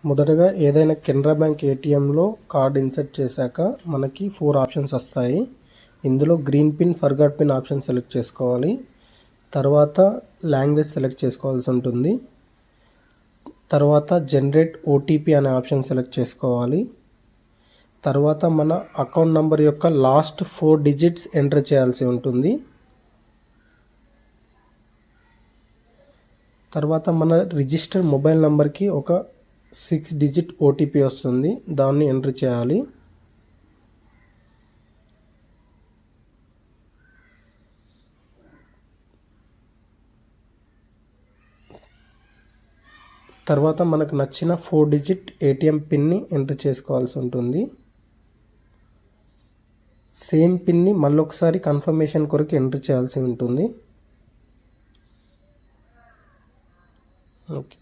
మొదటగా ఏదైనా కెనరా బ్యాంక్ ఏటీఎంలో కార్డ్ ఇన్సర్ట్ చేశాక మనకి 4 ఆప్షన్స్ వస్తాయి. ఇందులో green pin, forgot pin option select చేసుకోవాలి. తర్వాత లాంగ్వేజ్ సెలెక్ట్ చేసుకోవాల్సి ఉంటుంది. తర్వాత జనరేట్ ఓటీపీ అనే ఆప్షన్ సెలెక్ట్ చేసుకోవాలి. తర్వాత మన అకౌంట్ నంబర్ యొక్క లాస్ట్ 4 డిజిట్స్ ఎంటర్ చేయాల్సి ఉంటుంది. తర్వాత మన రిజిస్టర్డ్ మొబైల్ నెంబర్కి ఒక 6 డిజిట్ ఓటీపీ వస్తుంది, దాన్ని ఎంటర్ చేయాలి. తర్వాత మనకు నచ్చిన 4 డిజిట్ ఏటీఎం పిన్ని ఎంటర్ చేసుకోవాల్సి ఉంటుంది. సేమ్ పిన్ని మళ్ళొకసారి కన్ఫర్మేషన్ కొరకు ఎంటర్ చేయాల్సి ఉంటుంది. ఓకే.